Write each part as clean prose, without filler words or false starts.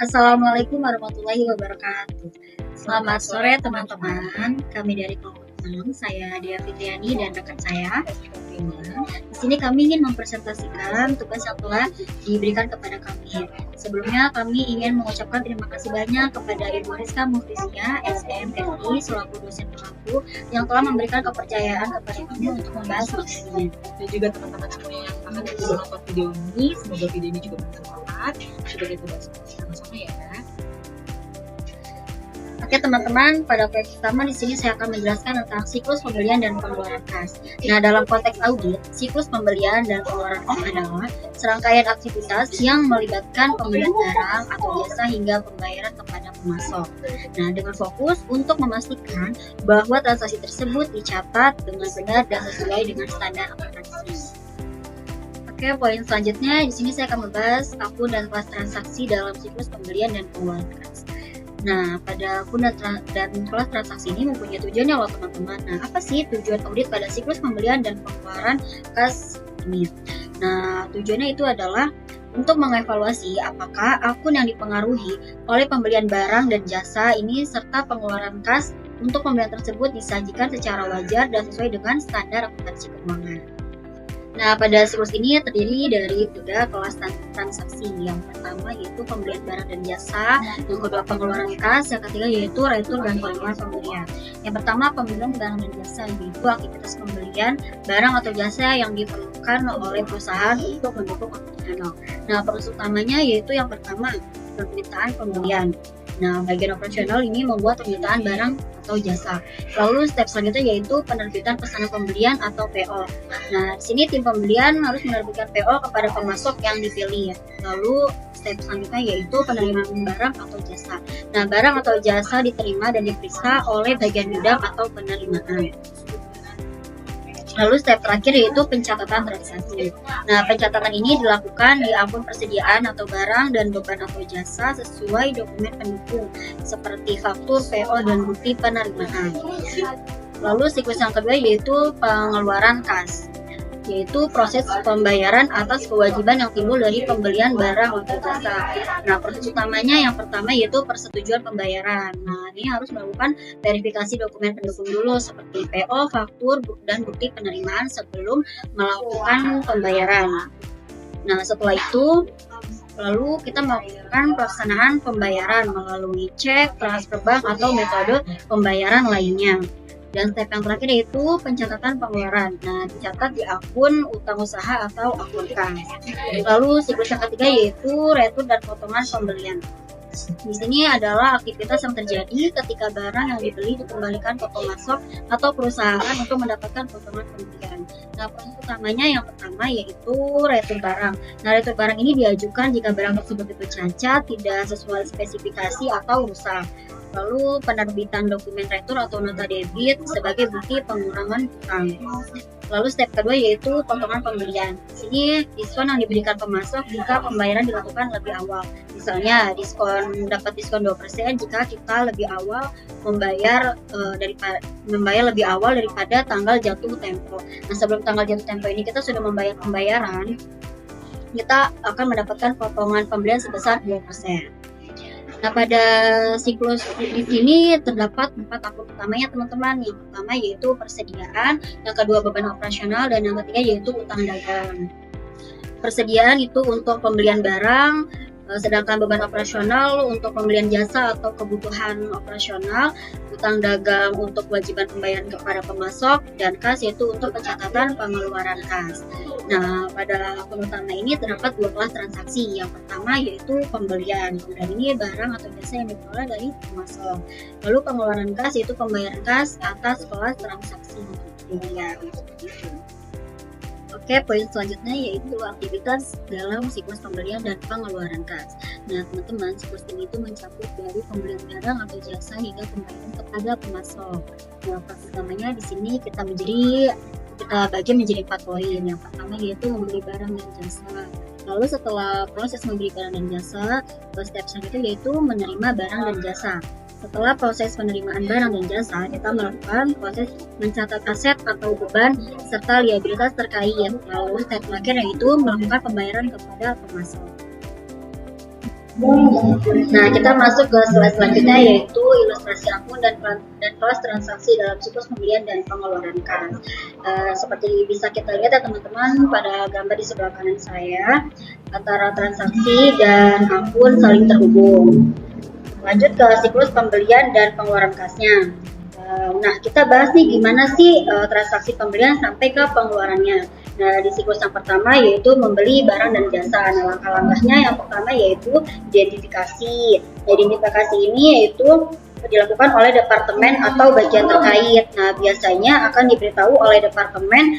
Assalamualaikum warahmatullahi wabarakatuh. Selamat sore teman-teman. Kami dari kelompok 6, saya Dia Fitriani dan rekan saya. Di sini kami ingin mempresentasikan tugas yang telah diberikan kepada kami. Sebelumnya kami ingin mengucapkan terima kasih banyak kepada Ibu Rizka Muftisia, SMFI, selaku dosen pelaku yang telah memberikan kepercayaan kepada kami untuk membahas materinya. Dan juga teman-teman semua yang akan menonton video ini, semoga video ini juga bermanfaat. Coba kita bahas sama-sama ya. Oke teman-teman, pada proyek pertama di sini saya akan menjelaskan tentang siklus pembelian dan pengeluaran kas. Nah, dalam konteks audit, siklus pembelian dan pengeluaran kas adalah serangkaian aktivitas yang melibatkan pembelian barang atau jasa hingga pembayaran kepada pemasok. Nah, dengan fokus untuk memastikan bahwa transaksi tersebut dicatat dengan benar dan sesuai dengan standar akuntansi. Oke, poin selanjutnya di sini saya akan membahas akun dan kelas transaksi dalam siklus pembelian dan pengeluaran kas. Nah, pada akun dan kelas transaksi ini mempunyai tujuannya loh teman-teman. Nah, apa sih tujuan audit pada siklus pembelian dan pengeluaran kas ini? Nah, tujuannya itu adalah untuk mengevaluasi apakah akun yang dipengaruhi oleh pembelian barang dan jasa ini serta pengeluaran kas untuk pembelian tersebut disajikan secara wajar dan sesuai dengan standar akuntansi keuangan. Nah, pada siklus ini terdiri dari 3 kelas transaksi. Yang pertama yaitu pembelian barang dan jasa, yang kedua pengeluaran kas, yang ketiga yaitu retur dan pengeluaran pembelian. Yang pertama pembelian barang dan jasa, yaitu aktivitas pembelian barang atau jasa yang diperlukan oleh perusahaan untuk mendukung operasional. Nah, proses utamanya yaitu yang pertama permintaan pembelian. Nah, bagian operasional ini membuat permintaan barang atau jasa. Lalu step selanjutnya yaitu penerbitan pesanan pembelian atau PO. Nah, di sini tim pembelian harus menerbitkan PO kepada pemasok yang dipilih. Lalu step selanjutnya yaitu penerimaan barang atau jasa. Nah, barang atau jasa diterima dan diperiksa oleh bagian gudang atau penerimaan. Lalu step terakhir yaitu pencatatan transaksi. Nah, pencatatan ini dilakukan di akun persediaan atau barang dan beban atau jasa sesuai dokumen pendukung seperti faktur, PO, dan bukti penerimaan. Lalu siklus yang kedua yaitu pengeluaran kas, yaitu proses pembayaran atas kewajiban yang timbul dari pembelian barang atau jasa. Nah, proses utamanya yang pertama yaitu persetujuan pembayaran. Nah, ini harus melakukan verifikasi dokumen pendukung dulu seperti PO, faktur, dan bukti penerimaan sebelum melakukan pembayaran. Nah, setelah itu lalu kita melakukan pelaksanaan pembayaran melalui cek, transfer bank, atau metode pembayaran lainnya. Dan step yang terakhir yaitu pencatatan pengeluaran. Nah, dicatat di akun utang usaha atau akun kas. Lalu siklus yang ketiga yaitu retur dan potongan pembelian. Di sini adalah aktivitas yang terjadi ketika barang yang dibeli dikembalikan ke pemasok atau perusahaan untuk mendapatkan potongan pembelian. Nah, proses utamanya yang pertama yaitu retur barang. Nah, retur barang ini diajukan jika barang tersebut itu cacat, tidak sesuai spesifikasi atau rusak. Lalu penerbitan dokumen retur atau nota debit sebagai bukti pengurangan utang. Lalu step kedua yaitu potongan pembelian. Di sini diskon yang diberikan pemasok jika pembayaran dilakukan lebih awal. Misalnya dapat diskon 2% jika kita lebih awal membayar lebih awal daripada tanggal jatuh tempo. Nah, sebelum tanggal jatuh tempo ini kita sudah membayar pembayaran, kita akan mendapatkan potongan pembelian sebesar 2%. Nah, pada siklus di sini terdapat 4 akun utamanya teman-teman. Yang pertama yaitu persediaan, yang kedua beban operasional, dan yang ketiga yaitu utang dagang. Persediaan itu untuk pembelian barang, sedangkan beban operasional untuk pembelian jasa atau kebutuhan operasional, utang dagang untuk kewajiban pembayaran kepada pemasok, dan kas yaitu untuk pencatatan pengeluaran kas. Nah, pada akun utama ini terdapat 2 kelas transaksi. Yang pertama yaitu pembelian, dan ini barang atau jasa yang diperoleh dari pemasok. Lalu pengeluaran kas yaitu pembayaran kas atas kelas transaksi pembelian. Oke, poin selanjutnya yaitu aktivitas dalam siklus pembelian dan pengeluaran kas. Nah, teman-teman, siklus ini itu mencakup dari pembelian barang atau jasa hingga pembayaran kepada pemasok. Nah, proses utamanya di sini kita bagi menjadi 4 poin. Yang pertama yaitu membeli barang dan jasa. Lalu setelah proses membeli barang dan jasa, step selanjutnya yaitu menerima barang dan jasa. Setelah proses penerimaan barang dan jasa, kita melakukan proses mencatat aset atau beban serta liabilitas terkait. Lalu step terakhir yaitu melakukan pembayaran kepada pemasok. Nah, kita masuk ke slide selanjutnya yaitu ilustrasi akun dan kelas transaksi dalam siklus pembelian dan pengeluaran kas. Seperti bisa kita lihat ya teman-teman pada gambar di sebelah kanan saya, antara transaksi dan akun saling terhubung. Lanjut ke siklus pembelian dan pengeluaran kasnya. Nah, kita bahas nih gimana sih transaksi pembelian sampai ke pengeluarannya. Nah, di siklus yang pertama yaitu membeli barang dan jasa. Nah, langkah-langkahnya yang pertama yaitu identifikasi. Nah, identifikasi ini yaitu dilakukan oleh departemen atau bagian terkait. Nah, biasanya akan diberitahu oleh departemen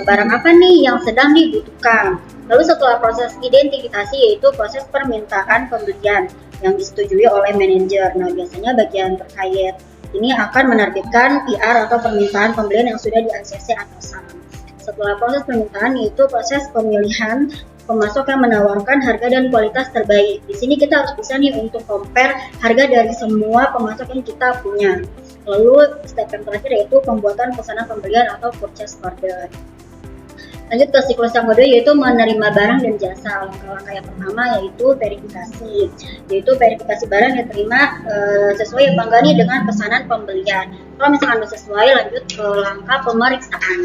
barang apa nih yang sedang dibutuhkan. Lalu setelah proses identifikasi yaitu proses permintaan pembelian yang disetujui oleh manajer. Nah, biasanya bagian terkait ini akan menerbitkan PR atau permintaan pembelian yang sudah di-ACC atasan. Setelah proses permintaan yaitu proses pemilihan pemasok yang menawarkan harga dan kualitas terbaik. Di sini kita harus bisa nih untuk compare harga dari semua pemasok yang kita punya. Lalu step yang terakhir yaitu pembuatan pesanan pembelian atau purchase order. Lanjut ke siklus yang kedua yaitu menerima barang dan jasa. Langkah yang pertama yaitu verifikasi, yaitu verifikasi barang yang diterima sesuai apa enggak nih dengan pesanan pembelian. Kalau misalkan sesuai, lanjut ke langkah pemeriksaan,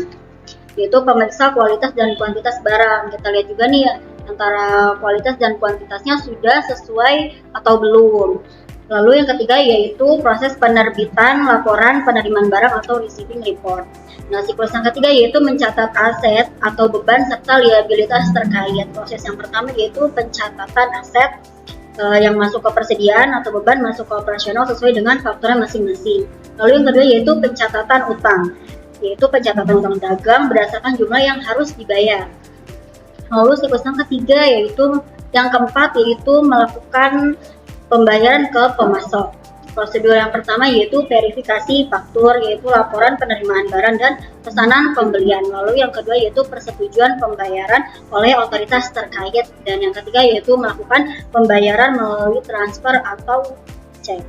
yaitu pemeriksa kualitas dan kuantitas barang. Kita lihat juga nih antara kualitas dan kuantitasnya sudah sesuai atau belum. Lalu yang ketiga yaitu proses penerbitan laporan penerimaan barang atau receiving report. Nah, siklus yang ketiga yaitu mencatat aset atau beban serta liabilitas terkait. Proses yang pertama yaitu pencatatan aset yang masuk ke persediaan atau beban masuk ke operasional sesuai dengan faktornya masing-masing. Lalu yang kedua yaitu pencatatan utang, yaitu pencatatan utang dagang berdasarkan jumlah yang harus dibayar. Lalu siklus yang ketiga yaitu yang keempat yaitu melakukan pembayaran ke pemasok. Prosedur yang pertama yaitu verifikasi faktur, yaitu laporan penerimaan barang dan pesanan pembelian. Lalu yang kedua yaitu persetujuan pembayaran oleh otoritas terkait. Dan yang ketiga yaitu melakukan pembayaran melalui transfer atau cek.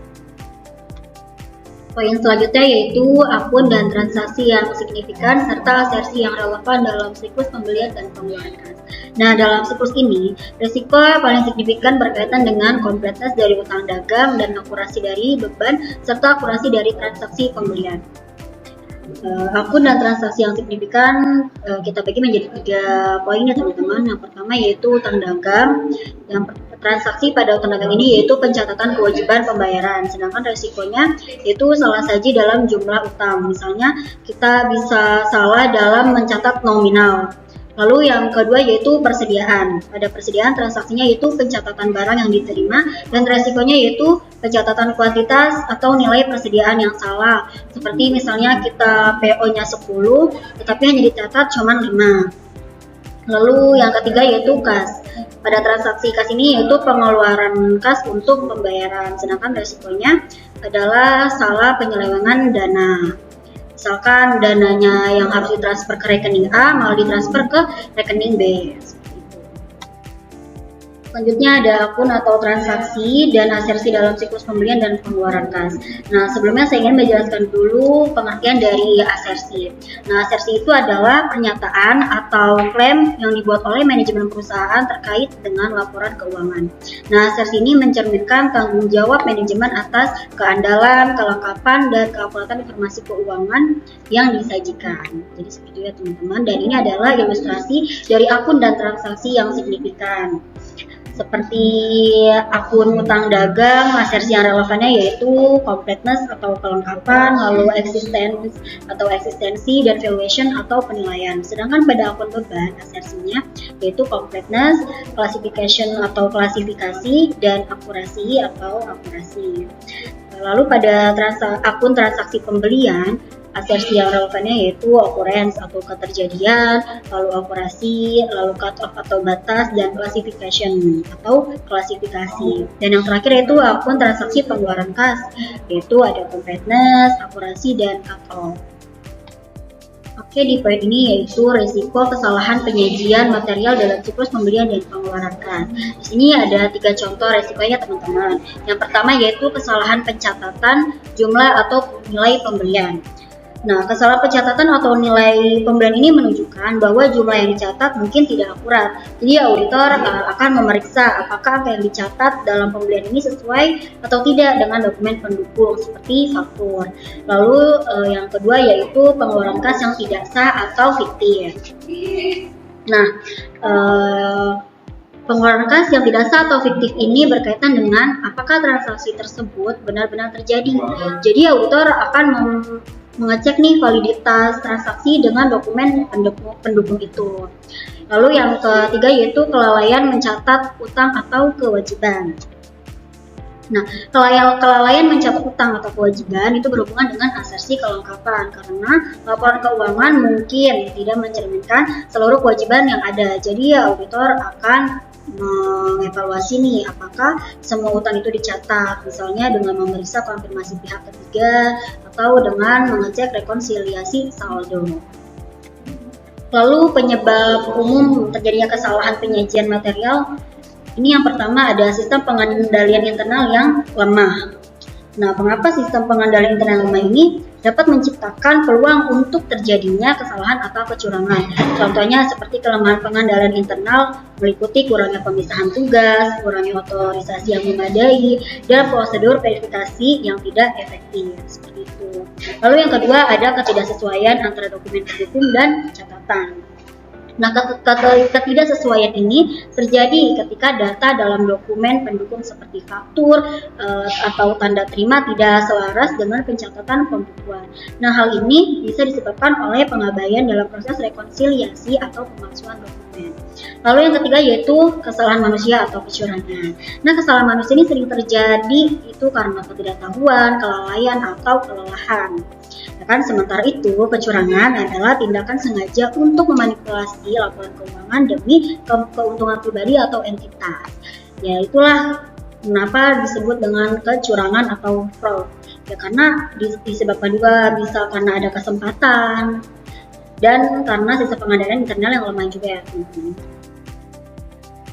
Poin selanjutnya yaitu akun dan transaksi yang signifikan serta asersi yang relevan dalam siklus pembelian dan pengeluaran kas. Nah, dalam siklus ini, risiko paling signifikan berkaitan dengan kompleksitas dari utang dagang dan akurasi dari beban serta akurasi dari transaksi pembelian. Akun dan transaksi yang signifikan kita bagi menjadi 3 poin ya teman-teman. Yang pertama yaitu utang dagang. Yang transaksi pada utang dagang ini yaitu pencatatan kewajiban pembayaran. Sedangkan resikonya yaitu salah saji dalam jumlah utang. Misalnya kita bisa salah dalam mencatat nominal. Lalu yang kedua yaitu persediaan. Pada persediaan transaksinya yaitu pencatatan barang yang diterima dan resikonya yaitu pencatatan kuantitas atau nilai persediaan yang salah. Seperti misalnya kita PO-nya 10 tetapi hanya dicatat cuma 5. Lalu yang ketiga yaitu kas. Pada transaksi kas ini yaitu pengeluaran kas untuk pembayaran. Sedangkan resikonya adalah salah penyelewengan dana. Misalkan dananya yang harus ditransfer ke rekening A malah ditransfer ke rekening B. Selanjutnya ada akun atau transaksi dan asersi dalam siklus pembelian dan pengeluaran kas. Nah, sebelumnya saya ingin menjelaskan dulu pengertian dari asersi. Nah, asersi itu adalah pernyataan atau klaim yang dibuat oleh manajemen perusahaan terkait dengan laporan keuangan. Nah, asersi ini mencerminkan tanggung jawab manajemen atas keandalan, kelengkapan, dan keakuratan informasi keuangan yang disajikan. Jadi seperti itu ya teman-teman, dan ini adalah ilustrasi dari akun dan transaksi yang signifikan. Seperti akun utang dagang, asersi yang relevannya yaitu completeness atau kelengkapan, lalu eksistensi dan valuation atau penilaian. Sedangkan pada akun beban, asersinya yaitu completeness, classification atau klasifikasi, dan akurasi atau akurasi. Lalu pada akun transaksi pembelian, asersi yang relevannya yaitu occurrence atau keterjadian, lalu akurasi, lalu cut off atau batas, dan classification atau klasifikasi. Dan yang terakhir yaitu akun transaksi pengeluaran kas, yaitu ada completeness, akurasi, dan cut off. Oke, di poin ini yaitu risiko kesalahan penyajian material dalam siklus pembelian dan pengeluaran kas. Di sini ada 3 contoh risikonya teman-teman. Yang pertama yaitu kesalahan pencatatan jumlah atau nilai pembelian. Nah, kesalahan pencatatan atau nilai pembelian ini menunjukkan bahwa jumlah yang dicatat mungkin tidak akurat. Jadi auditor akan memeriksa apakah angka yang dicatat dalam pembelian ini sesuai atau tidak dengan dokumen pendukung seperti faktur. Lalu yang kedua yaitu pengeluaran kas yang tidak sah atau fiktif. Nah, pengeluaran kas yang tidak sah atau fiktif ini berkaitan dengan apakah transaksi tersebut benar-benar terjadi. Jadi auditor akan mengecek nih validitas transaksi dengan dokumen pendukung itu. Lalu yang ketiga yaitu kelalaian mencatat utang atau kewajiban. Nah, kelalaian mencatat utang atau kewajiban itu berhubungan dengan asersi kelengkapan karena laporan keuangan mungkin tidak mencerminkan seluruh kewajiban yang ada. Jadi auditor akan mengevaluasi nih apakah semua utang itu dicatat, misalnya dengan memeriksa konfirmasi pihak ketiga atau dengan mengecek rekonsiliasi saldo. Lalu penyebab umum terjadinya kesalahan penyajian material, ini yang pertama ada sistem pengendalian internal yang lemah. Nah, mengapa sistem pengendalian internal lemah ini dapat menciptakan peluang untuk terjadinya kesalahan atau kecurangan. Contohnya seperti kelemahan pengendalian internal meliputi kurangnya pemisahan tugas, kurangnya otorisasi yang memadai, dan prosedur verifikasi yang tidak efektif. Seperti itu. Lalu yang kedua ada ketidaksesuaian antara dokumen pendukung dan catatan. Nah, ketidaksesuaian ini terjadi ketika data dalam dokumen pendukung seperti faktur atau tanda terima tidak selaras dengan pencatatan pembukuan. Nah, hal ini bisa disebabkan oleh pengabaian dalam proses rekonsiliasi atau pemalsuan dokumen. Lalu yang ketiga yaitu kesalahan manusia atau kecurangan. Nah, kesalahan manusia ini sering terjadi itu karena ketidaktahuan, kelalaian, atau kelelahan. Sementara itu, kecurangan adalah tindakan sengaja untuk memanipulasi laporan keuangan demi keuntungan pribadi atau entitas. Ya, itulah kenapa disebut dengan kecurangan atau fraud. Ya, karena disebabkan juga bisa karena ada kesempatan dan karena sistem pengendalian internal yang lemah juga ya.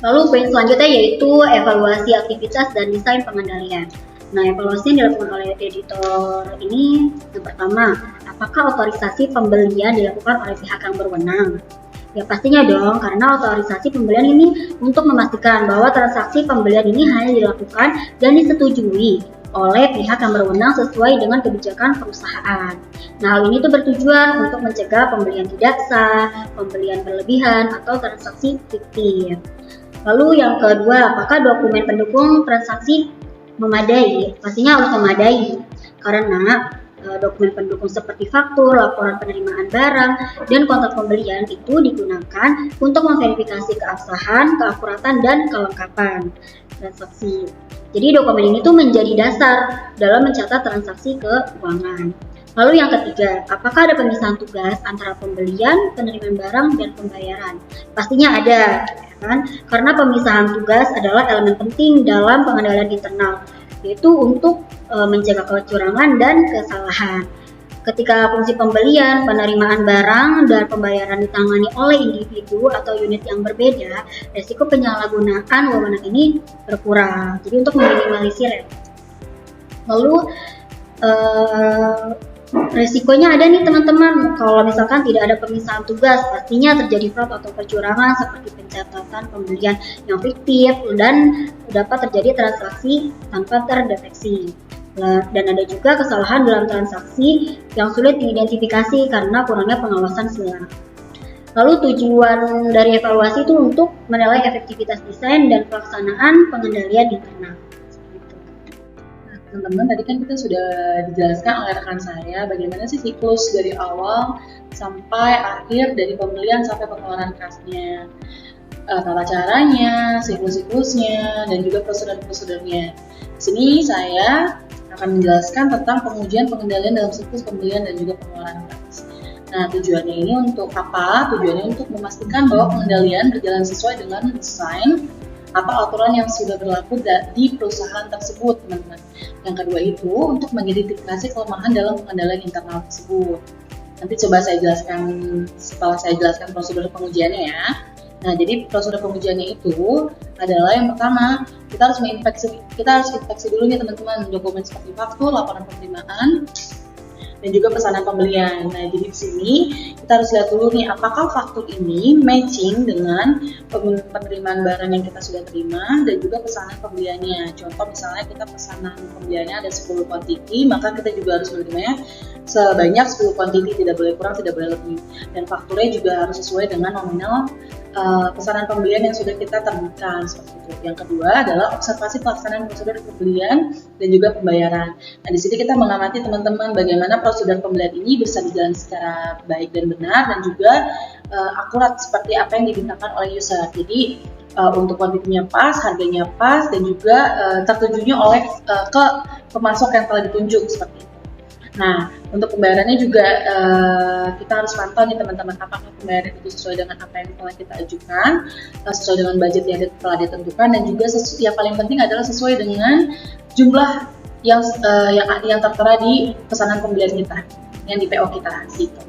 Lalu poin selanjutnya yaitu evaluasi aktivitas dan desain pengendalian. Nah, evaluasi yang dilakukan oleh editor ini yang pertama, apakah otorisasi pembelian dilakukan oleh pihak yang berwenang? Ya pastinya dong, karena otorisasi pembelian ini untuk memastikan bahwa transaksi pembelian ini hanya dilakukan dan disetujui oleh pihak yang berwenang sesuai dengan kebijakan perusahaan. Nah, hal ini tuh bertujuan untuk mencegah pembelian tidak sah, pembelian berlebihan, atau transaksi fiktif. Lalu yang kedua, apakah dokumen pendukung transaksi memadai? Pastinya harus memadai karena dokumen pendukung seperti faktur, laporan penerimaan barang, dan kontrak pembelian itu digunakan untuk memverifikasi keabsahan, keakuratan, dan kelengkapan transaksi. Jadi dokumen ini tuh menjadi dasar dalam mencatat transaksi keuangan. Lalu yang ketiga, apakah ada pemisahan tugas antara pembelian, penerimaan barang, dan pembayaran? Pastinya ada, kan? Karena pemisahan tugas adalah elemen penting dalam pengendalian internal, yaitu untuk mencegah kecurangan dan kesalahan. Ketika fungsi pembelian, penerimaan barang, dan pembayaran ditangani oleh individu atau unit yang berbeda, resiko penyalahgunaan wewenang ini berkurang. Jadi untuk meminimalisir. Lalu resikonya ada nih teman-teman, kalau misalkan tidak ada pemisahan tugas, pastinya terjadi fraud atau kecurangan seperti pencatatan pembelian yang fiktif dan dapat terjadi transaksi tanpa terdeteksi. Dan ada juga kesalahan dalam transaksi yang sulit diidentifikasi karena kurangnya pengawasan silang. Lalu tujuan dari evaluasi itu untuk menilai efektivitas desain dan pelaksanaan pengendalian internal. Teman-teman, tadi kan kita sudah dijelaskan oleh rekan saya bagaimana sih siklus dari awal sampai akhir, dari pembelian sampai pengeluaran kasnya, tata caranya, siklus-siklusnya, dan juga prosedur-prosedurnya. Di sini saya akan menjelaskan tentang pengujian pengendalian dalam siklus pembelian dan juga pengeluaran kas. Nah, tujuannya ini untuk apa? Tujuannya untuk memastikan bahwa pengendalian berjalan sesuai dengan desain atau aturan yang sudah berlaku di perusahaan tersebut, teman-teman. Yang kedua itu untuk mengidentifikasi kelemahan dalam pengendalian internal tersebut. Nanti coba saya jelaskan setelah saya jelaskan prosedur pengujiannya ya. Nah, jadi prosedur pengujiannya itu adalah yang pertama, kita harus inspeksi dulu nih teman-teman dokumen seperti faktur, laporan penerimaan, dan juga pesanan pembelian. Nah, jadi di sini kita harus lihat dulu nih apakah faktur ini matching dengan penerimaan barang yang kita sudah terima dan juga pesanan pembeliannya. Contoh misalnya kita pesanan pembeliannya ada 10 quantity, maka kita juga harus menerimanya sebanyak 10 quantity, tidak boleh kurang, tidak boleh lebih. Dan fakturnya juga harus sesuai dengan nominal pesanan pembelian yang sudah kita temukan seperti itu. Yang kedua adalah observasi pelaksanaan prosedur pembelian dan juga pembayaran. Nah, di sini kita mengamati teman-teman bagaimana prosedur pembelian ini bisa berjalan secara baik dan benar dan juga akurat seperti apa yang dimintakan oleh user. Jadi untuk kuantitinya pas, harganya pas, dan juga tertujunya oleh ke pemasok yang telah ditunjuk seperti itu. Nah, untuk pembayarannya juga kita harus pantau nih teman-teman, apakah pembayaran itu sesuai dengan apa yang telah kita ajukan, sesuai dengan budget yang telah ditentukan, dan juga yang paling penting adalah sesuai dengan jumlah yang tertera di pesanan pembelian kita, yang di PO kita gitu.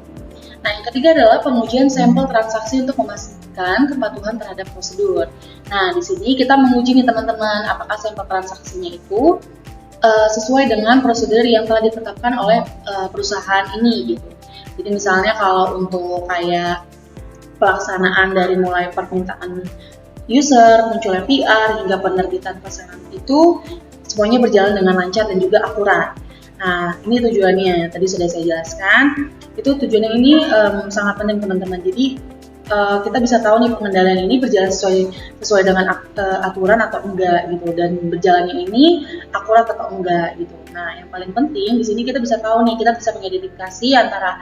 Nah, yang ketiga adalah pengujian sampel transaksi untuk memastikan kepatuhan terhadap prosedur. Nah, di sini kita menguji nih teman-teman, apakah sampel transaksinya itu sesuai dengan prosedur yang telah ditetapkan oleh perusahaan ini gitu. Jadi misalnya kalau untuk kayak pelaksanaan dari mulai permintaan user, munculnya PR hingga penerbitan pesanan itu semuanya berjalan dengan lancar dan juga akurat. Nah, ini tujuannya tadi sudah saya jelaskan. Itu tujuannya ini sangat penting teman-teman. Jadi kita bisa tahu nih pengendalian ini berjalan sesuai dengan aturan atau enggak gitu, dan berjalannya ini akurat atau enggak gitu. Nah, yang paling penting di sini kita bisa tahu nih, kita bisa mengidentifikasi antara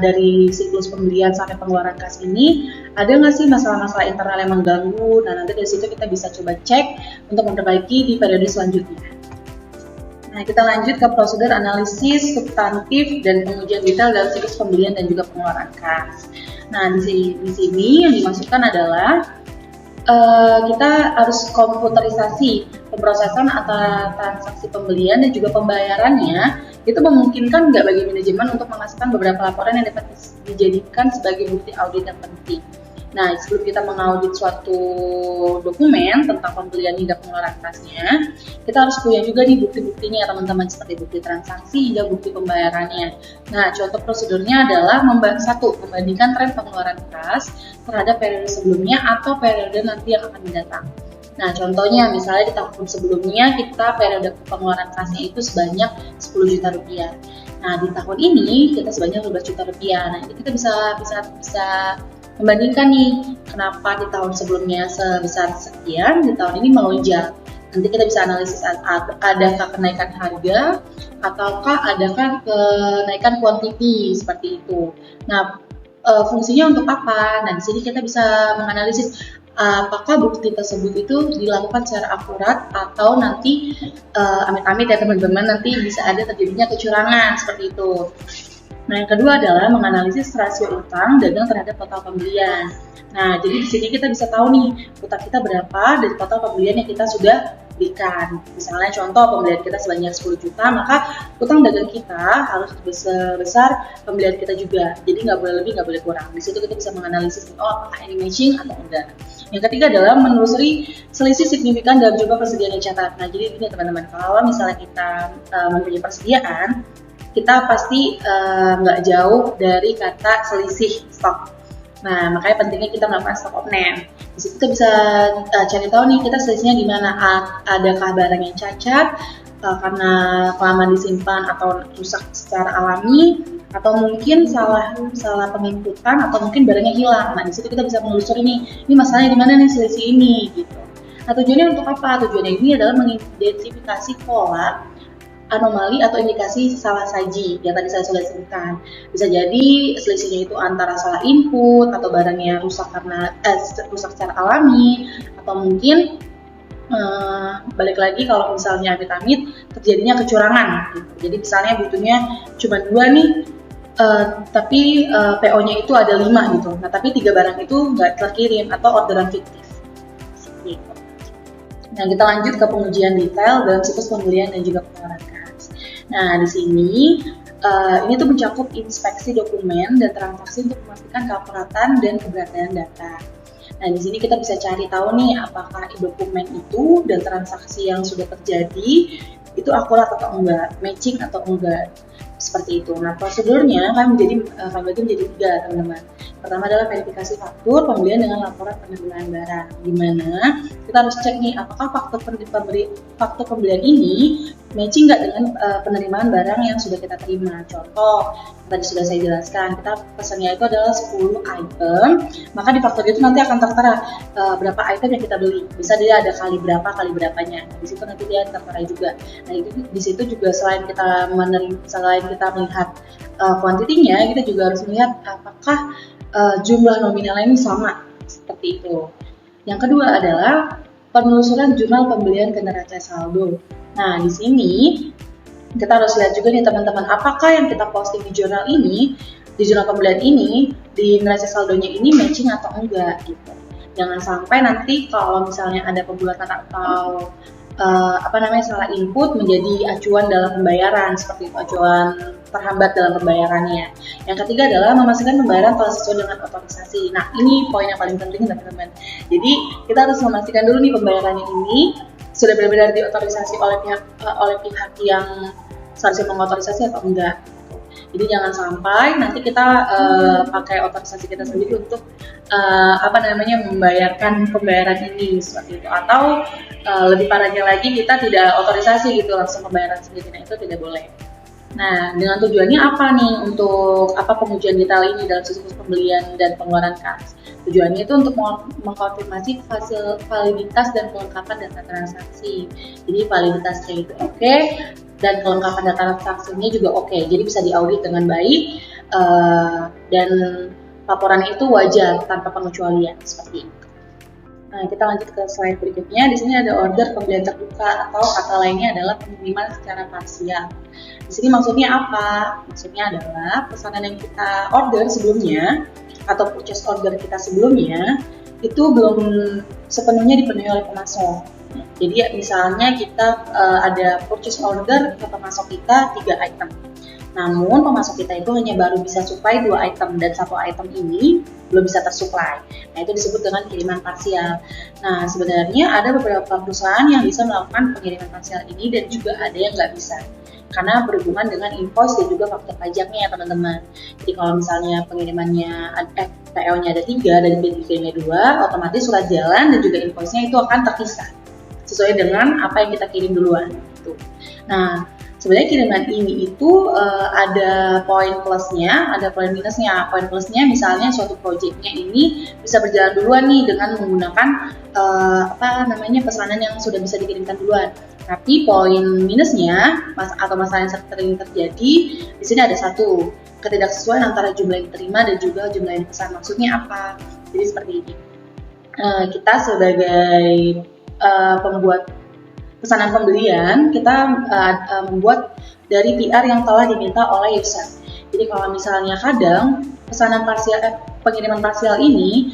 dari siklus pembelian sampai pengeluaran kas ini ada nggak sih masalah-masalah internal yang mengganggu. Nah, nanti dari situ kita bisa coba cek untuk memperbaiki di periode selanjutnya. Nah, kita lanjut ke prosedur analisis substantif dan pengujian detail dalam siklus pembelian dan juga pengeluaran kas. Nah, di sini yang dimaksudkan adalah kita harus komputerisasi pemrosesan antara transaksi pembelian dan juga pembayarannya. Itu memungkinkan nggak bagi manajemen untuk menghasilkan beberapa laporan yang dapat dijadikan sebagai bukti audit yang penting. Nah, sebelum kita mengaudit suatu dokumen tentang pembelian hingga pengeluaran kasnya, kita harus punya juga nih bukti-buktinya ya teman-teman, seperti bukti transaksi hingga bukti pembayarannya. Nah, contoh prosedurnya adalah membandingkan tren pengeluaran kas terhadap periode sebelumnya atau periode nanti yang akan mendatang. Nah, contohnya misalnya di tahun sebelumnya kita periode pengeluaran kasnya itu sebanyak 10 juta rupiah. Nah, di tahun ini kita sebanyak 12 juta rupiah. Nah, ini kita bisa membandingkan nih, kenapa di tahun sebelumnya sebesar sekian, di tahun ini melonjak. Nanti kita bisa analisis adakah kenaikan harga ataukah adakah kenaikan kuantiti seperti itu. Nah, fungsinya untuk apa? Nah, di sini kita bisa menganalisis apakah bukti tersebut itu dilakukan secara akurat atau nanti amit-amit ya teman-teman, nanti bisa ada terjadinya kecurangan seperti itu. Nah, yang kedua adalah menganalisis rasio utang dagang terhadap total pembelian. Nah, jadi di sini kita bisa tahu nih utang kita berapa dari total pembelian yang kita sudah berikan. Misalnya contoh pembelian kita sebanyak 10 juta, maka utang dagang kita harus sebesar pembelian kita juga. Jadi nggak boleh lebih, nggak boleh kurang. Di situ kita bisa menganalisis, apakah ini matching atau enggak. Yang ketiga adalah menelusuri selisih signifikan dalam jumlah persediaan yang catat. Nah, jadi ini teman-teman, kalau misalnya kita mempunyai persediaan, kita pasti nggak jauh dari kata selisih stok. Nah, makanya pentingnya kita melakukan stock of name. Di situ kita bisa cari tahu nih kita selisihnya di mana. Adakah barang yang cacat karena kelamaan disimpan atau rusak secara alami, atau mungkin salah penginputan, atau mungkin barangnya hilang. Nah, di situ kita bisa menelusuri nih, ini masalahnya di mana nih selisih ini gitu. Nah, tujuannya untuk apa? Tujuannya ini adalah mengidentifikasi pola anomali atau indikasi salah saji yang tadi saya sudah sebutkan. Bisa jadi selisihnya itu antara salah input atau barangnya rusak karena rusak secara alami, atau mungkin balik lagi kalau misalnya amit-amit terjadinya kecurangan gitu. Jadi misalnya butuhnya cuma 2 nih, tapi PO-nya itu ada 5 gitu. Nah, tapi 3 barang itu nggak terkirim atau orderan fiktif. Gitu. Nah, kita lanjut ke pengujian detail dalam siklus pembelian dan juga pengeluaran kas. Nah, di sini ini tuh mencakup inspeksi dokumen dan transaksi untuk memastikan keakuratan dan keberatan data. Nah, di sini kita bisa cari tahu nih apakah dokumen itu dan transaksi yang sudah terjadi itu akurat atau enggak, matching atau enggak. seperti itu. Nah, prosedurnya kan kami bagi menjadi 3, teman-teman. Pertama adalah verifikasi faktur pembelian dengan laporan penerimaan barang, di mana kita harus cek nih apakah faktur pembelian ini matching nggak dengan penerimaan barang yang sudah kita terima. Contoh, tadi sudah saya jelaskan, kita pesannya itu adalah 10 item, maka di faktur itu nanti akan tertera berapa item yang kita beli. Bisa dia ada kali berapanya. Di situ nanti dia tertera juga. Nah, itu di situ juga selain kita melihat kuantitinya, kita juga harus melihat apakah jumlah nominalnya ini sama, seperti itu. Yang kedua adalah penelusuran jurnal pembelian ke neraca saldo. Nah, di sini kita harus lihat juga nih teman-teman, apakah yang kita posting di jurnal ini, di jurnal pembelian ini, di neraca saldonya ini matching atau enggak gitu. Jangan sampai nanti kalau misalnya ada pembulatan atau salah input menjadi acuan dalam pembayaran, seperti itu, acuan terhambat dalam pembayarannya. Yang ketiga adalah memastikan pembayaran telah sesuai dengan otorisasi. Nah, ini poin yang paling penting teman-teman. Jadi kita harus memastikan dulu nih pembayarannya ini sudah benar-benar diotorisasi oleh pihak yang seharusnya mengotorisasi atau enggak. Jadi jangan sampai nanti kita pakai otorisasi kita sendiri untuk membayarkan pembayaran ini seperti itu, atau lebih parahnya lagi kita tidak otorisasi gitu langsung pembayaran sendiri. Nah, itu tidak boleh. Nah, dengan tujuannya apa nih untuk pengujian detail ini dalam siklus pembelian dan pengeluaran kas? Tujuannya itu untuk mengkonfirmasi validitas dan kelengkapan data transaksi. Jadi validitasnya itu oke, dan kelengkapan data transaksinya juga oke. Jadi bisa diaudit dengan baik dan laporannya itu wajar tanpa pengecualian seperti itu. Nah, kita lanjut ke slide berikutnya. Di sini ada order pembelian terbuka, atau kata lainnya adalah pengiriman secara parsial. Di sini maksudnya apa? Maksudnya adalah pesanan yang kita order sebelumnya atau purchase order kita sebelumnya itu belum sepenuhnya dipenuhi oleh pemasok. Jadi misalnya kita ada purchase order ke pemasok kita 3 item. Namun pemasok kita itu hanya baru bisa supply 2 item, dan 1 item ini belum bisa tersupply. Nah, itu disebut dengan kiriman parsial. Nah, sebenarnya ada beberapa perusahaan yang bisa melakukan pengiriman parsial ini, dan juga ada yang nggak bisa, karena berhubungan dengan invoice dan juga faktur pajaknya ya teman-teman. Jadi kalau misalnya pengirimannya PO-nya ada 3 dan dikirimnya 2, otomatis surat jalan dan juga invoice-nya itu akan terpisah sesuai dengan apa yang kita kirim duluan. Gitu. Nah, sebenarnya kiriman ini itu ada poin plusnya, ada poin minusnya. Poin plusnya misalnya suatu proyeknya ini bisa berjalan duluan nih dengan menggunakan pesanan yang sudah bisa dikirimkan duluan. Tapi poin minusnya atau masalah yang sering terjadi di sini ada satu, ketidaksesuaian antara jumlah yang diterima dan juga jumlah yang dipesan. Maksudnya apa? Jadi seperti ini. Kita sebagai pembuat pesanan pembelian, kita membuat dari PR yang telah diminta oleh user. Jadi kalau misalnya kadang pengiriman parsial ini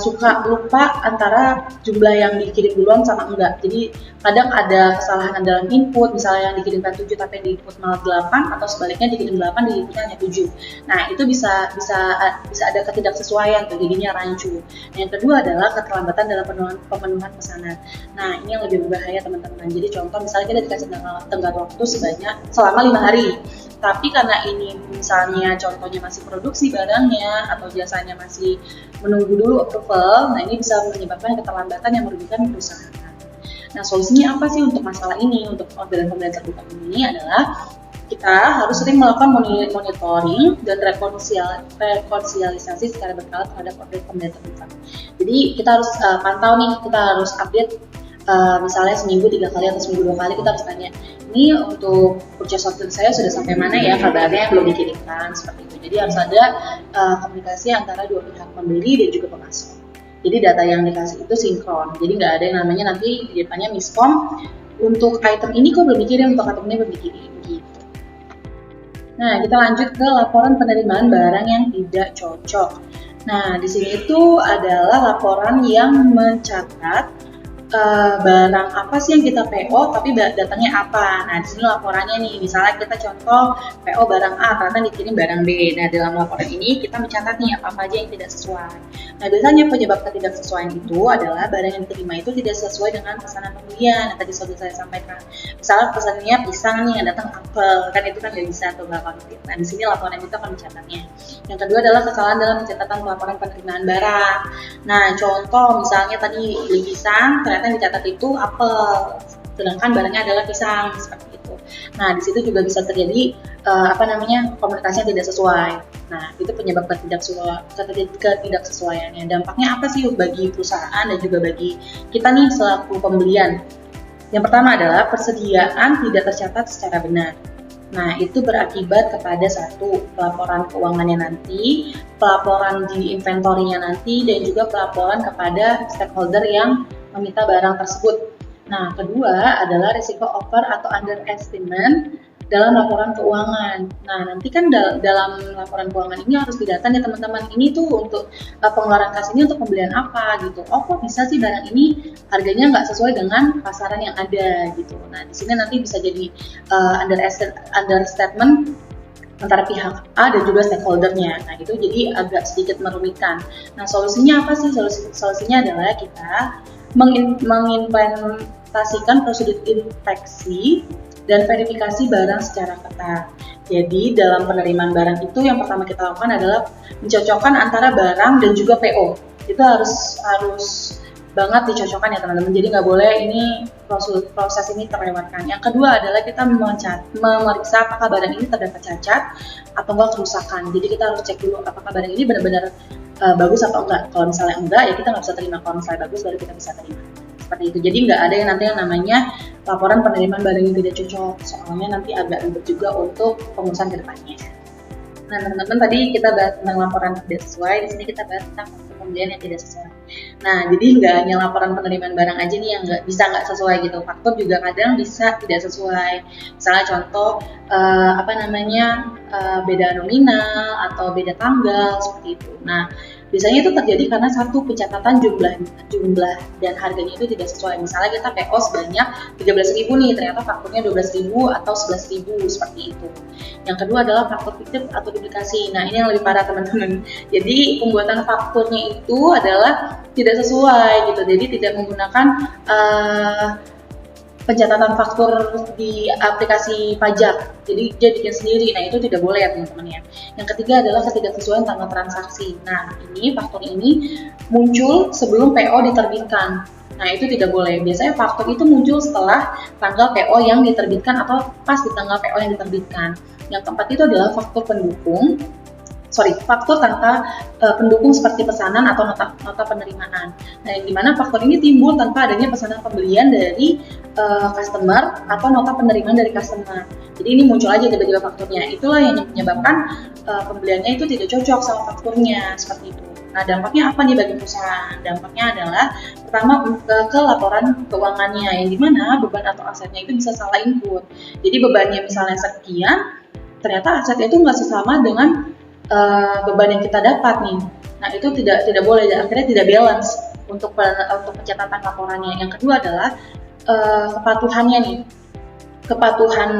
suka lupa antara jumlah yang dikirim duluan sama enggak. Jadi kadang ada kesalahan dalam input, misalnya yang dikirimkan 7 tapi yang diinput malah 8, atau sebaliknya dikirim 8 diinputnya hanya 7. Nah, itu bisa ada ketidaksesuaian, jadinya rancu. Nah, yang kedua adalah keterlambatan dalam pemenuhan pesanan. Nah, ini yang lebih berbahaya teman-teman. Jadi contoh misalnya kita dikasih tenggat waktu selama 5 hari. Tapi karena ini misalnya contohnya masih produksi barangnya atau jasanya masih menunggu dulu approval, nah ini bisa menyebabkan keterlambatan yang merugikan perusahaan. Nah, solusinya apa sih untuk masalah ini? Untuk orderan pembelian terbuka ini adalah kita harus sering melakukan monitoring dan rekonsiliasi secara berkala terhadap order pembelian terbuka. Jadi kita harus pantau nih, kita harus update misalnya seminggu 3 kali atau seminggu 2 kali, kita harus tanya, ini untuk purchase order saya sudah sampai mana ya kabarnya yang belum dikirimkan, seperti itu. Jadi harus ada komunikasi antara dua pihak, pembeli dan juga pemasok. Jadi data yang dikasih itu sinkron, jadi nggak ada yang namanya nanti di depannya miskom, untuk item ini kok belum dikirim, untuk item ini belum dikirim gitu. Nah, kita lanjut ke laporan penerimaan barang yang tidak cocok. Nah, di sini itu adalah laporan yang mencatat barang apa sih yang kita PO tapi datangnya apa. Nah, di sini laporannya nih, misalnya kita contoh PO barang A ternyata dikirim barang B. Nah, dalam laporan ini kita mencatat nih apa aja yang tidak sesuai. Nah, biasanya penyebab ketidaksesuaian itu adalah barang yang diterima itu tidak sesuai dengan pesanan pembelian yang tadi sudah saya sampaikan. Misalnya pesannya pisang nih, yang datang apel, kan itu kan nggak bisa tuh bakal. Nah, di sini laporan itu akan mencatatnya. Yang kedua adalah kesalahan dalam pencatatan laporan penerimaan barang. Nah, contoh misalnya tadi beli pisang, ternyata yang dicatat itu apel, sedangkan barangnya adalah pisang, seperti itu. Nah, di situ juga bisa terjadi komunikasi yang tidak sesuai. Nah, itu penyebab ketidaksesuaiannya. Dampaknya apa sih bagi perusahaan dan juga bagi kita nih selaku pembelian? Yang pertama adalah persediaan tidak tercatat secara benar. Nah, itu berakibat kepada satu, pelaporan keuangannya nanti, pelaporan di inventorinya nanti, dan juga pelaporan kepada stakeholder yang meminta barang tersebut. Nah, kedua adalah risiko over atau underestimate dalam laporan keuangan. Nah, nanti kan dalam laporan keuangan ini harus didata nih teman-teman, ini tuh untuk pengeluaran kas ini untuk pembelian apa gitu. Oh, kok bisa sih barang ini harganya nggak sesuai dengan pasaran yang ada gitu. Nah, di sini nanti bisa jadi understatement antara pihak A dan juga stakeholdernya. Nah, itu jadi agak sedikit merumitkan. Nah, solusinya apa sih? Solusinya adalah kita mengimplementasikan prosedur inspeksi dan verifikasi barang secara ketat. Jadi dalam penerimaan barang itu yang pertama kita lakukan adalah mencocokkan antara barang dan juga PO. Itu harus banget dicocokkan ya teman-teman. Jadi nggak boleh ini proses ini terlewatkan. Yang kedua adalah kita memeriksa apakah barang ini terdapat cacat atau enggak kerusakan. Jadi kita harus cek dulu apakah barang ini benar-benar bagus atau enggak. Kalau misalnya enggak, ya kita nggak bisa terima. Kalau misalnya bagus, baru kita bisa terima. Seperti itu. Jadi nggak ada yang nanti yang namanya laporan penerimaan barang yang tidak cocok. Soalnya nanti agak ribet juga untuk pengurusan ke depannya. Nah, teman-teman, tadi kita bahas tentang laporan tidak sesuai. Di sini kita bahas tentang pembelian yang tidak sesuai. Nah, jadi nggak hanya laporan penerimaan barang aja nih yang nggak sesuai gitu. Faktur juga kadang bisa tidak sesuai. Misalnya contoh beda nominal atau beda tanggal seperti itu. Nah, biasanya itu terjadi karena satu, pencatatan jumlah dan harganya itu tidak sesuai. Misalnya kita PO sebanyak 13.000 nih, ternyata fakturnya 12.000 atau 11.000 seperti itu. Yang kedua adalah faktur fiktif atau duplikasi. Nah, ini yang lebih parah teman-teman. Jadi pembuatan fakturnya itu adalah tidak sesuai gitu. Jadi tidak menggunakan pencatatan faktur di aplikasi pajak. Jadi dia bikin sendiri. Nah, itu tidak boleh ya teman-teman ya. Yang ketiga adalah ketidaksesuaian tanggal transaksi. Nah, ini faktur ini muncul sebelum PO diterbitkan. Nah, itu tidak boleh. Biasanya faktur itu muncul setelah tanggal PO yang diterbitkan atau pas di tanggal PO yang diterbitkan. Yang keempat itu adalah faktur tanpa pendukung seperti pesanan atau nota penerimaan. Nah, yang dimana faktur ini timbul tanpa adanya pesanan pembelian dari customer atau nota penerimaan dari customer. Jadi ini muncul aja tiba-tiba fakturnya. Itulah yang menyebabkan pembeliannya itu tidak cocok sama fakturnya, seperti itu. Nah, dampaknya apa nih bagi perusahaan? Dampaknya adalah pertama ke laporan keuangannya, yang dimana beban atau asetnya itu bisa salah input. Jadi bebannya misalnya sekian, ternyata asetnya itu nggak sesama dengan beban yang kita dapat nih. Nah, itu tidak boleh, akhirnya tidak balance untuk pencatatan laporannya. Yang kedua adalah kepatuhannya nih. Kepatuhan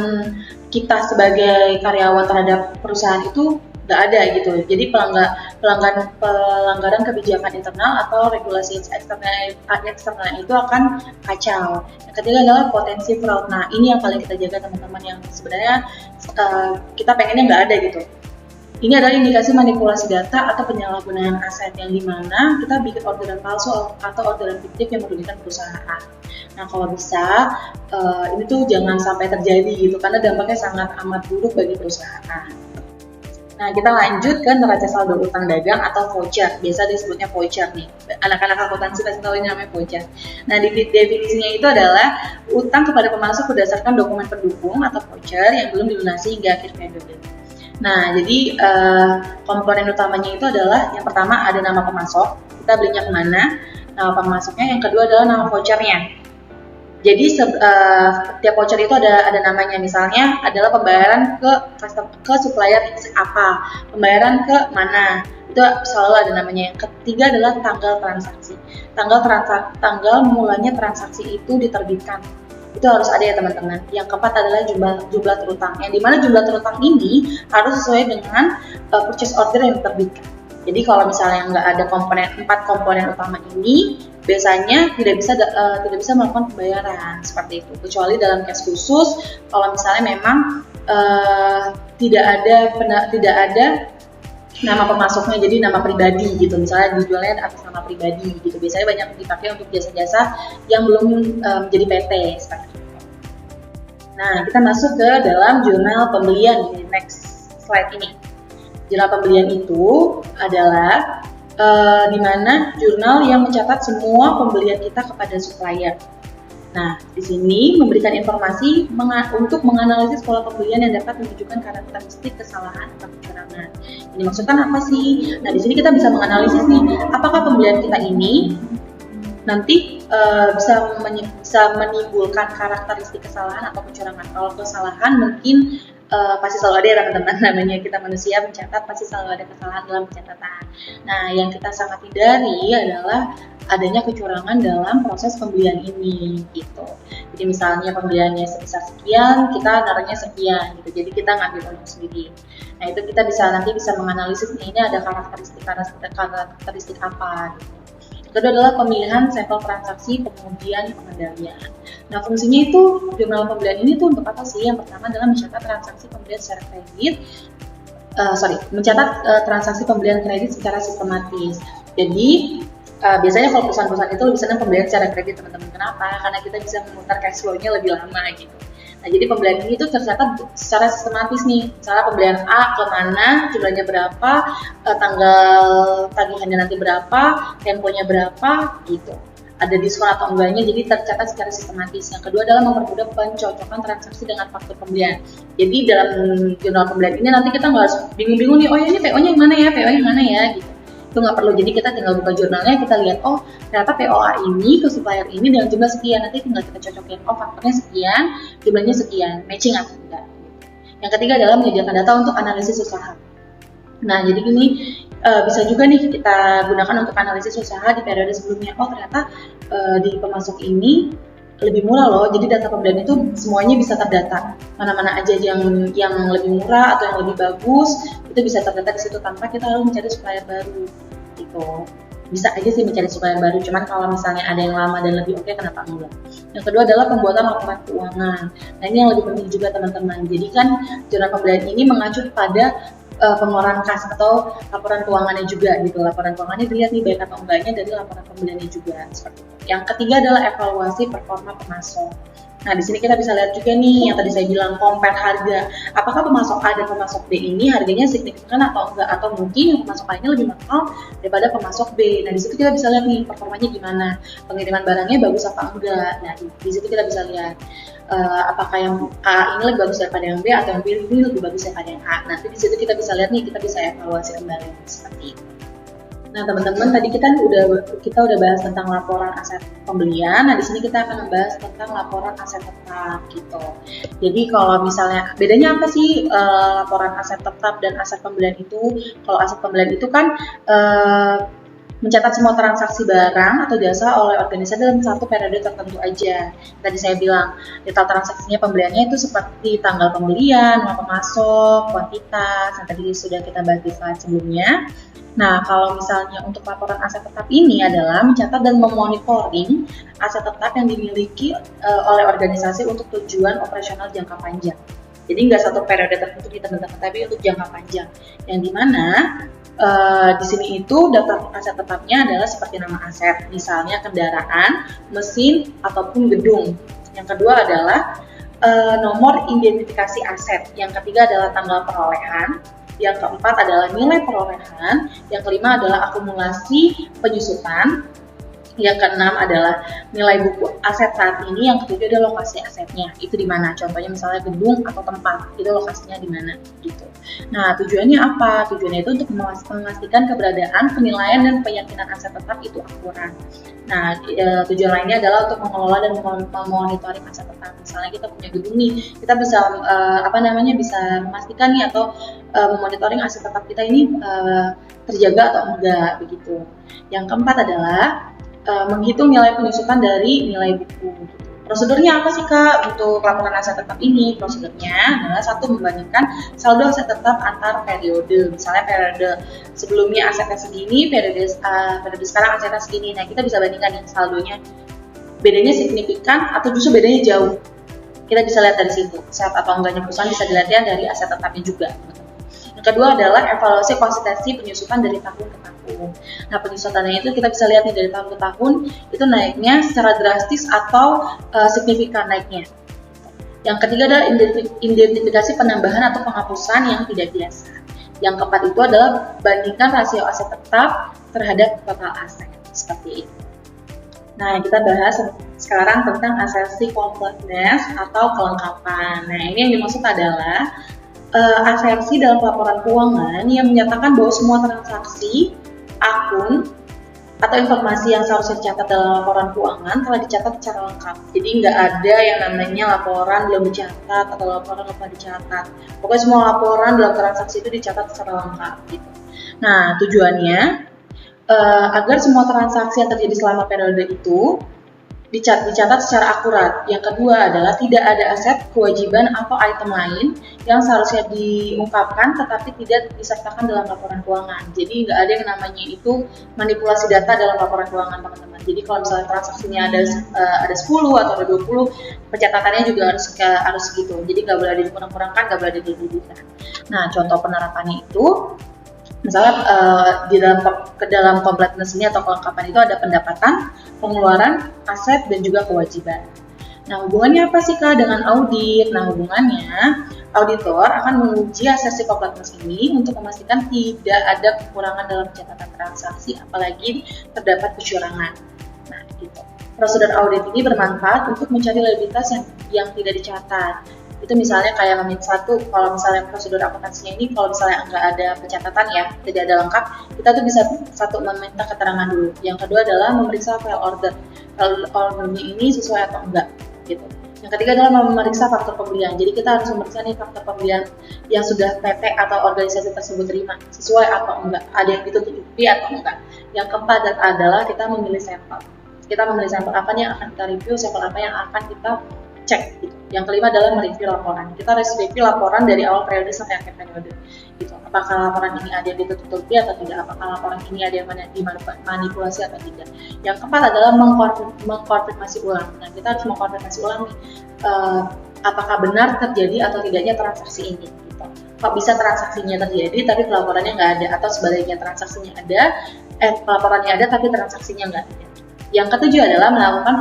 kita sebagai karyawan terhadap perusahaan itu nggak ada gitu. Jadi pelanggaran kebijakan internal atau regulasi eksternal itu akan kacau. Yang ketiga adalah potensi fraud. Nah, ini yang paling kita jaga teman-teman, yang sebenarnya kita pengennya nggak ada gitu. Ini adalah indikasi manipulasi data atau penyalahgunaan aset, yang dimana kita bikin orderan palsu atau orderan fiktif yang merugikan perusahaan. Nah, kalau bisa ini tuh jangan sampai terjadi gitu, karena dampaknya sangat amat buruk bagi perusahaan. Nah, kita lanjut ke neraca saldo utang dagang atau voucher. Biasa disebutnya voucher nih. Anak-anak akuntansi pasti tahu ini namanya voucher. Nah, definisinya itu adalah utang kepada pemasok berdasarkan dokumen pendukung atau voucher yang belum dilunasi hingga akhir periode. Nah, jadi komponen utamanya itu adalah yang pertama ada nama pemasok, kita belinya kemana, nama pemasoknya. Yang kedua adalah nama vouchernya. Jadi tiap voucher itu ada namanya, misalnya adalah pembayaran ke supplier apa, pembayaran ke mana, itu selalu ada namanya. Yang ketiga adalah tanggal transaksi. tanggal mulanya transaksi itu diterbitkan. Itu harus ada ya teman-teman. Yang keempat adalah jumlah terutang. Yang dimana jumlah terutang ini harus sesuai dengan purchase order yang diterbitkan. Jadi kalau misalnya nggak ada empat komponen utama ini, biasanya tidak bisa melakukan pembayaran seperti itu. Kecuali dalam case khusus, kalau misalnya memang tidak ada nama pemasoknya, jadi nama pribadi gitu, misalnya dijualnya atas nama pribadi gitu. Biasanya banyak dipakai untuk jasa-jasa yang belum menjadi PT seperti itu. Nah, kita masuk ke dalam jurnal pembelian di next slide ini. Jurnal pembelian itu adalah di mana jurnal yang mencatat semua pembelian kita kepada supplier. Nah, di sini memberikan informasi untuk menganalisis pola pembelian yang dapat menunjukkan karakteristik kesalahan atau kecurangan. Ini maksudnya apa sih? Nah, di sini kita bisa menganalisis nih, apakah pembelian kita ini nanti bisa menimbulkan karakteristik kesalahan atau kecurangan. Kalau kesalahan mungkin pasti selalu ada ya teman-teman, namanya kita manusia mencatat, pasti selalu ada kesalahan dalam pencatatan. Nah, yang kita sangat hindari adalah adanya kecurangan dalam proses pembelian ini gitu. Jadi misalnya pembeliannya sebesar sekian, kita naruhnya sekian gitu. Jadi kita ngambil untung sendiri. Nah, itu kita nanti bisa menganalisis ini ada karakteristik apa gitu. Kedua adalah pemilihan sampel transaksi, kemudian pengendalian. Nah, fungsinya itu jurnal pembelian ini tuh untuk apa sih? Yang pertama adalah mencatat transaksi pembelian secara transaksi pembelian kredit secara sistematis. Jadi biasanya kalau perusahaan-perusahaan itu lebih senang pembelian secara kredit, teman-teman. Kenapa? Karena kita bisa memutar cash flow-nya lebih lama gitu. Nah, jadi pembelian ini tuh tercatat secara sistematis nih. Misalnya pembelian A kemana, jumlahnya berapa, tanggal tagihannya nanti berapa, temponya berapa, gitu. Ada diskon atau enggaknya, jadi tercatat secara sistematis. Yang kedua adalah mempermudah pencocokan transaksi dengan faktur pembelian. Jadi dalam jurnal pembelian ini nanti kita nggak harus bingung-bingung nih, oh ya ini PO-nya yang mana ya, PO-nya yang mana ya, gitu. Itu nggak perlu, jadi kita tinggal buka jurnalnya, kita lihat, oh ternyata POA ini ke supplier ini dengan jumlah sekian, nanti tinggal kita cocokin, oh faktornya sekian, jumlahnya sekian, matching atau enggak. Yang ketiga adalah menyediakan data untuk analisis usaha. Nah, jadi ini bisa juga nih kita gunakan untuk analisis usaha di periode sebelumnya. Oh ternyata di pemasok ini lebih murah loh, jadi data pembelian itu semuanya bisa terdata, mana-mana aja yang lebih murah atau yang lebih bagus itu bisa terdata di situ tanpa kita harus mencari supplier baru gitu. Bisa aja sih mencari supplier baru, cuman kalau misalnya ada yang lama dan lebih oke, kenapa enggak. Yang kedua adalah pembuatan laporan keuangan. Nah, ini yang lebih penting juga teman-teman. Jadi kan jurnal pembelian ini mengacu pada pengeluaran kas atau laporan keuangannya juga gitu. Laporan keuangannya dilihat nih baik atau enggaknya dari laporan pembeliannya juga seperti itu. Yang ketiga adalah evaluasi performa pemasok. Nah, di sini kita bisa lihat juga nih yang tadi saya bilang compare harga. Apakah pemasok A dan pemasok B ini harganya signifikan atau enggak, atau mungkin yang pemasok A ini lebih mahal daripada pemasok B. Nah, di situ kita bisa lihat nih performanya gimana. Pengiriman barangnya bagus apa enggak. Nah, di situ kita bisa lihat apakah yang A ini lebih bagus daripada yang B atau yang B ini lebih bagus daripada yang A. Nanti di situ kita bisa lihat nih, kita bisa evaluasi kembali seperti itu. Nah, teman-teman, tadi kita udah bahas tentang laporan aset pembelian. Nah, di sini kita akan membahas tentang laporan aset tetap gitu. Jadi kalau misalnya bedanya apa sih laporan aset tetap dan aset pembelian itu? Kalau aset pembelian itu kan mencatat semua transaksi barang atau jasa oleh organisasi dalam satu periode tertentu aja. Tadi saya bilang detail transaksinya pembeliannya itu seperti tanggal pembelian, nama pemasok, kuantitas, yang tadi sudah kita bahas di slide sebelumnya. Nah, kalau misalnya untuk laporan aset tetap ini adalah mencatat dan memonitoring aset tetap yang dimiliki oleh organisasi untuk tujuan operasional jangka panjang. Jadi nggak satu periode tertentu di teman-teman, tapi untuk jangka panjang. Yang dimana di sini itu daftar aset tetapnya adalah seperti nama aset, misalnya kendaraan, mesin, ataupun gedung. Yang kedua adalah nomor identifikasi aset. Yang ketiga adalah tanggal perolehan. Yang keempat adalah nilai perolehan. Yang kelima adalah akumulasi penyusutan. Yang keenam adalah nilai buku aset saat ini. Yang ketujuh adalah lokasi asetnya. Itu di mana? Contohnya misalnya gedung atau tempat. Itu lokasinya di mana? Gitu. Nah, tujuannya apa? Tujuannya itu untuk memastikan keberadaan, penilaian, dan keyakinan aset tetap itu akurat. Nah, tujuan lainnya adalah untuk mengelola dan memonitoring aset tetap. Misalnya kita punya gedung nih, kita bisa bisa memastikan nih atau memonitoring aset tetap kita ini terjaga atau enggak begitu. Yang keempat adalah menghitung nilai penyusutan dari nilai buku. Prosedurnya apa sih Kak untuk laporan aset tetap ini? Prosedurnya adalah satu, membandingkan saldo aset tetap antar periode. Misalnya periode sebelumnya asetnya segini, periode sekarang asetnya segini. Nah kita bisa bandingkan nih saldonya, bedanya signifikan atau justru bedanya jauh. Kita bisa lihat dari situ, sehat atau enggaknya perusahaan bisa dilihat dari aset tetapnya juga. Yang kedua adalah evaluasi konsistensi penyusutan dari tahun ke tahun. Nah, penyusutannya itu kita bisa lihat nih dari tahun ke tahun itu naiknya secara drastis atau signifikan naiknya. Yang ketiga adalah identifikasi penambahan atau penghapusan yang tidak biasa. Yang keempat itu adalah bandingkan rasio aset tetap terhadap total aset. Seperti itu. Nah, kita bahas sekarang tentang asersi completeness atau kelengkapan. Nah, ini yang dimaksud adalah asersi dalam laporan keuangan yang menyatakan bahwa semua transaksi, akun, atau informasi yang seharusnya dicatat dalam laporan keuangan telah dicatat secara lengkap. Jadi nggak ada yang namanya laporan belum dicatat atau laporan lupa dicatat. Pokoknya semua laporan dalam transaksi itu dicatat secara lengkap. Gitu. Nah, tujuannya agar semua transaksi yang terjadi selama periode itu dicatat secara akurat. Yang kedua adalah tidak ada aset, kewajiban, atau item lain yang seharusnya diungkapkan tetapi tidak disertakan dalam laporan keuangan. Jadi nggak ada yang namanya itu manipulasi data dalam laporan keuangan, teman-teman. Jadi kalau misalnya transaksinya ada 10 atau ada 20, pencatatannya juga harus gitu. Jadi nggak boleh ada dikurang-kurangkan, nggak boleh ada dilebihkan. Nah, contoh penerapannya itu misalnya di dalam completeness ini atau kelengkapan itu ada pendapatan, pengeluaran, aset, dan juga kewajiban. Nah, hubungannya apa sih Kak dengan audit? Nah, hubungannya auditor akan menguji asersi completeness ini untuk memastikan tidak ada kekurangan dalam catatan transaksi, apalagi terdapat kecurangan. Nah, gitu. Prosedur audit ini bermanfaat untuk mencari liabilitas yang tidak dicatat. Itu misalnya kayak nomor 1, kalau misalnya prosedur akuntansinya ini kalau misalnya nggak ada pencatatan ya, tidak ada lengkap, kita tuh bisa satu meminta keterangan dulu. Yang kedua adalah memeriksa file order, file ordernya ini sesuai atau enggak gitu. Yang ketiga adalah memeriksa faktor pembelian. Jadi kita harus memeriksa nih faktor pembelian yang sudah PT atau organisasi tersebut terima sesuai atau enggak, ada yang ditutupi atau enggak. Yang keempat adalah kita memilih sampel. Kita memilih sampel apa yang akan kita review, sampel apa yang akan kita cek gitu. Yang kelima adalah mereview laporan. Kita harus review laporan dari awal periode sampai akhir periode. Gitu. Apakah laporan ini ada yang ditutupi atau tidak? Apakah laporan ini ada yang dimanipulasi atau tidak? Yang keempat adalah mengkonfirmasi ulang. Nah, kita harus mengkonfirmasi ulang nih, apakah benar terjadi atau tidaknya transaksi ini. Gitu. Kok bisa transaksinya terjadi tapi pelaporannya nggak ada, atau sebaliknya transaksinya ada, pelaporannya ada tapi transaksinya nggak ada. Yang ketujuh adalah melakukan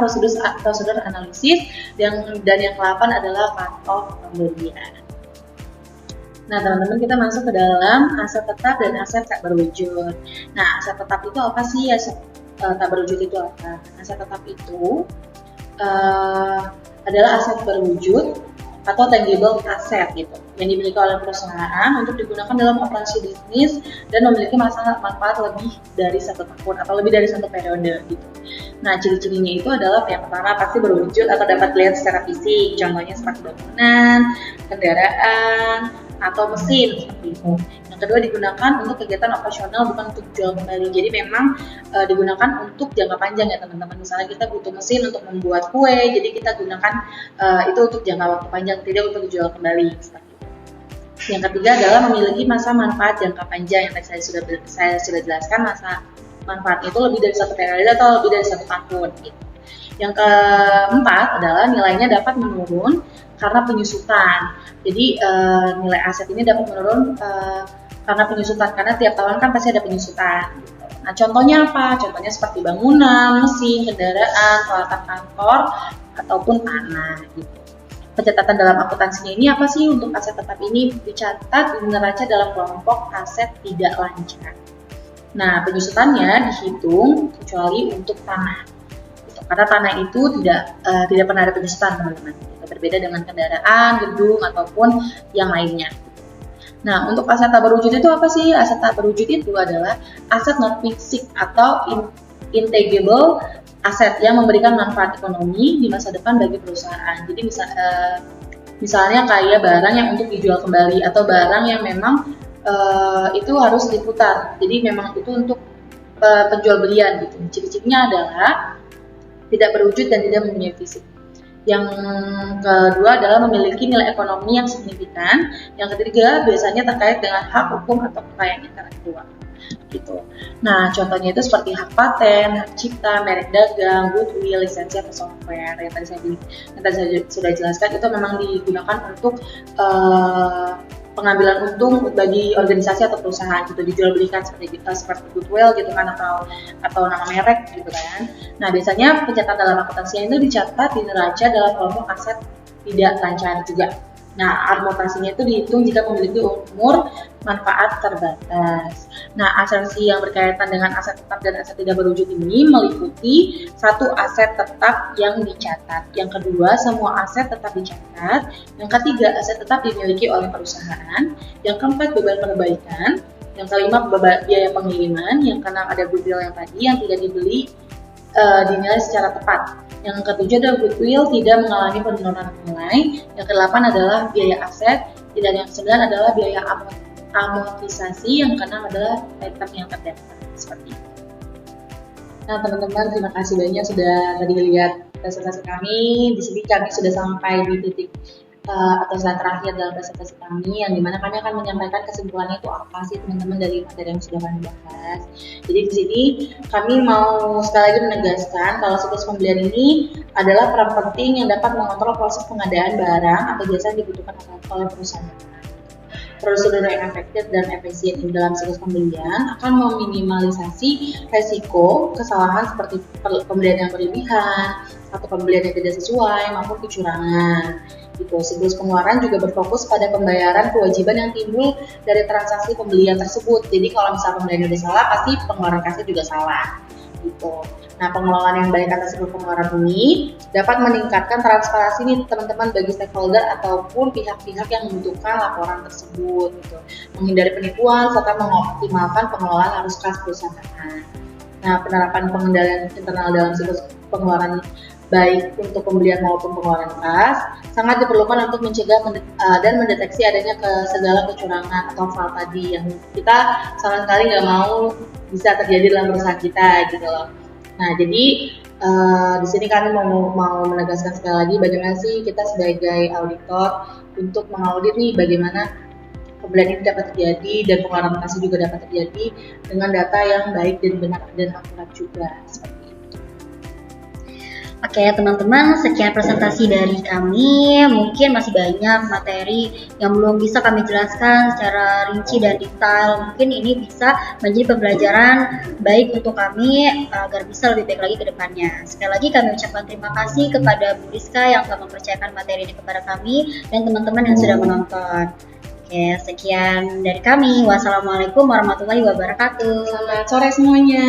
prosedur analisis, dan yang ke-8 adalah cut-off pembelian. Nah, teman-teman, kita masuk ke dalam aset tetap dan aset tak berwujud. Nah, aset tetap itu apa sih? Aset tak berwujud itu apa? Aset tetap itu adalah aset berwujud atau tangible asset gitu, yang dimiliki oleh perusahaan untuk digunakan dalam operasi bisnis dan memiliki manfaat lebih dari 1 tahun atau lebih dari 1 periode gitu. Nah, ciri-cirinya itu adalah yang pertama pasti berwujud atau dapat dilihat secara fisik, contohnya seperti bangunan, kendaraan, atau mesin seperti itu. Yang kedua, digunakan untuk kegiatan operasional, bukan untuk jual kembali. Jadi memang digunakan untuk jangka panjang ya teman-teman. Misalnya kita butuh mesin untuk membuat kue, jadi kita gunakan itu untuk jangka waktu panjang, tidak untuk dijual kembali seperti itu. Yang ketiga adalah memiliki masa manfaat jangka panjang, yang tadi saya sudah jelaskan, masa manfaatnya itu lebih dari 1 periode atau lebih dari 1 tahun gitu. Yang keempat adalah nilainya dapat menurun karena penyusutan. Jadi nilai aset ini dapat menurun karena penyusutan, karena tiap tahun kan pasti ada penyusutan. Nah, contohnya apa? Contohnya seperti bangunan, mesin, kendaraan, peralatan kantor, ataupun tanah gitu. Pencatatan dalam akuntansinya ini apa sih? Untuk aset tetap ini dicatat di neraca dalam kelompok aset tidak lancar. Nah, penyusutannya dihitung kecuali untuk tanah. Gitu. Karena tanah itu tidak pernah ada penyusutan, teman-teman. Berbeda dengan kendaraan, gedung, ataupun yang lainnya. Nah, untuk aset tak berwujud itu apa sih? Aset tak berwujud itu adalah aset not fixed atau intangible aset yang memberikan manfaat ekonomi di masa depan bagi perusahaan. Jadi misalnya kayak barang yang untuk dijual kembali atau barang yang memang itu harus diputar. Jadi memang itu untuk penjual belian gitu. Ciri-cirinya adalah tidak berwujud dan tidak mempunyai fisik. Yang kedua adalah memiliki nilai ekonomi yang signifikan. Yang ketiga biasanya terkait dengan hak hukum atau kekayaan intelektual. Gitu. Nah, contohnya itu seperti hak paten, hak cipta, merek dagang, goodwill, lisensi atau software yang tadi saya sudah jelaskan itu memang digunakan untuk pengambilan untung bagi organisasi atau perusahaan gitu, dijual belikan seperti goodwill gitu kan, atau nama merek gitu kan. Nah, biasanya pencatatan dalam akuntansi itu dicatat di neraca dalam kelompok aset tidak lancar juga. Nah, amortasinya itu dihitung jika memiliki umur manfaat terbatas. Nah, asuransi yang berkaitan dengan aset tetap dan aset tidak berwujud ini meliputi satu, aset tetap yang dicatat. Yang kedua, semua aset tetap dicatat. Yang ketiga, aset tetap dimiliki oleh perusahaan. Yang keempat, beban perbaikan. Yang kelima, biaya pengiriman. Yang keenam, ada goodwill yang tadi yang tidak dibeli dinilai secara tepat. Yang ketujuh adalah goodwill tidak mengalami penurunan nilai. Yang kedelapan adalah biaya aset. Dan yang kesembilan adalah biaya amortisasi. Yang keenam adalah item yang terdaftar. Seperti itu. Nah, teman-teman, terima kasih banyak sudah tadi lihat presentasi kami. Di sini kami sudah sampai di titik atau slide terakhir dalam presentasi kami, yang dimana kami akan menyampaikan kesimpulannya itu apa sih teman-teman dari materi yang sudah kami bahas. Jadi di sini kami mau sekali lagi menegaskan kalau siklus pembelian ini adalah peran penting yang dapat mengontrol proses pengadaan barang atau jasa yang dibutuhkan oleh perusahaan. Prosedur yang efektif dan efisien dalam siklus pembelian akan meminimalisasi resiko kesalahan seperti pembelian yang berlebihan atau pembelian yang tidak sesuai maupun kecurangan. Gitu. Siklus pengeluaran juga berfokus pada pembayaran kewajiban yang timbul dari transaksi pembelian tersebut. Jadi kalau misalnya pembelian udah salah, pasti pengeluaran kasnya juga salah. Gitu. Nah, pengelolaan yang baik atas siklus pengeluaran ini dapat meningkatkan transparansi nih teman-teman bagi stakeholder ataupun pihak-pihak yang membutuhkan laporan tersebut. Gitu. Menghindari penipuan serta mengoptimalkan pengelolaan arus kas perusahaan. Nah, penerapan pengendalian internal dalam siklus pengeluaran baik untuk pembelian maupun pengeluaran kas sangat diperlukan untuk mencegah dan mendeteksi adanya segala kecurangan atau fraud tadi yang kita sama sekali nggak mau bisa terjadi dalam perusahaan kita gitu loh. Nah, jadi di sini kami mau menegaskan sekali lagi bagaimana sih kita sebagai auditor untuk mengaudit nih bagaimana pembelian ini dapat terjadi dan pengeluaran kas juga dapat terjadi dengan data yang baik dan benar dan akurat juga. Seperti Oke teman-teman, sekian presentasi dari kami. Mungkin masih banyak materi yang belum bisa kami jelaskan secara rinci dan detail. Mungkin ini bisa menjadi pembelajaran baik untuk kami agar bisa lebih baik lagi ke depannya. Sekali lagi kami ucapkan terima kasih kepada Bu Rizka yang telah mempercayakan materi ini kepada kami dan teman-teman yang sudah menonton. Oke, sekian dari kami. Wassalamualaikum warahmatullahi wabarakatuh. Selamat sore semuanya.